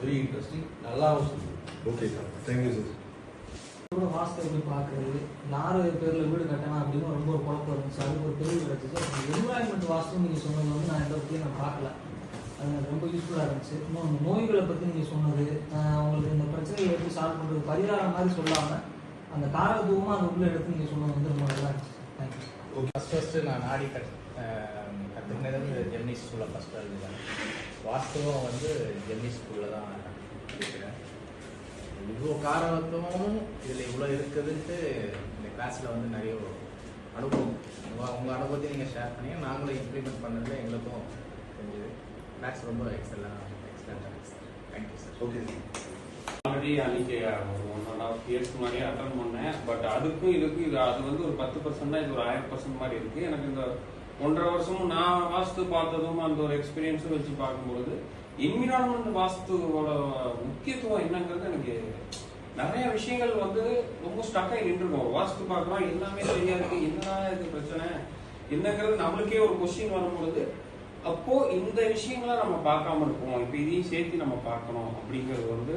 Very interesting, நல்லாவும் சொல்லுது. Okay sir, thank you sir. Vastu எப்படி பார்க்குறது, யார் பேரில் வீடு கட்டணும் அப்படின்னு ரொம்ப ஒரு குழப்பம் இருந்துச்சு. அதுக்கு ஒரு தெளிவு கிடச்சிச்சு. என்விரான்மெண்ட் வாஸ்து நீங்கள் சொன்னது வந்து நான் எந்த பற்றியும் நான் பார்க்கல. அது எனக்கு ரொம்ப யூஸ்ஃபுல்லாக இருந்துச்சு. இன்னொன்று நோய்களை பற்றி நீங்கள் சொன்னது, உங்களுக்கு இந்த பிரச்சனையை எப்படி சால்வ் பண்ணுறது பரிகாரம் மாதிரி சொல்லாமல் அந்த காரகத்துவமாக அந்த உள்ளே எடுத்து நீங்கள் சொன்னது வந்து ரொம்ப நல்லா இருந்துச்சு. தேங்க்யூ. ஓகே, ஃபஸ்ட்டு நான் நாடி கற்றுக்கினது வந்து ஜெமினி ஸ்கூலில் ஃபஸ்ட்டு எழுதுகிறேன். வாஸ்துவம் வந்து ஜெமினி ஸ்கூலில் தான் இருக்கிறேன். இவ்வளோ காரகத்துவமும் இதில் இவ்வளோ இருக்குதுன்ட்டு இந்த கிளாஸில் வந்து நிறைய அனுபவம், உங்கள் அனுபவத்தை நீங்கள் ஷேர் பண்ணி நாங்களும் இம்ப்ளிமெண்ட் பண்ணதில் எங்களுக்கும் தெரிஞ்சது. கிளாஸ் ரொம்ப எக்ஸலண்ட்டாக இருந்துச்சு. Thank you sir. ஓகே, ஆல்ரெடி அன்றைக்கி ஒரு 1.5 years முன்னாடியே அட்டன் பண்ணேன். பட் அதுக்கும் இதுக்கும் இது அது வந்து ஒரு 10% தான், இது ஒரு 1000% மாதிரி இருக்குது. எனக்கு இந்த 1.5 வருஷமும் நான் வாஸ்து பார்த்ததும் அந்த ஒரு எக்ஸ்பீரியன்ஸும் வச்சு பார்க்கும்பொழுது என்விரான்மெண்ட் வாஸ்துவோட முக்கியத்துவம் என்னங்கிறது எனக்கு நிறைய விஷயங்கள் வந்து ரொம்ப ஸ்டக்காகி நின்றுருக்கோம். வாஸ்து பார்க்குறோம், எல்லாமே சரியா இருக்கு, என்னடா இது பிரச்சனை என்னங்கிறது நம்மளுக்கே ஒரு கொஸ்டின் வரும்பொழுது அப்போ இந்த விஷயங்களை நம்ம பார்க்காம இருக்கோம், இப்போ இதையும் சேர்த்து நம்ம பார்க்கணும் அப்படிங்கிறது வந்து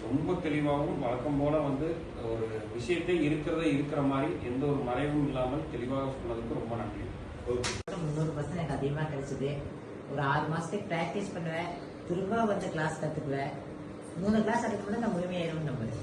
ரொம்ப தெளிவாகவும் வழக்கம் போல வந்து ஒரு விஷயத்தை இருக்கிற மாதிரி எந்த ஒரு மறைவும் இல்லாமல் தெளிவாக சொன்னதுக்கு ரொம்ப நன்றி. 300% எனக்கு அதிகமாக கிடைச்சிது. ஒரு 6 மாதத்துக்கு ப்ராக்டிஸ் பண்ணுவேன், திரும்ப வந்து கிளாஸ் கற்றுக்குவேன். 3 கிளாஸ் அட்டன் பண்ண நான் முழுமையாயிரும் நம்புறேன்.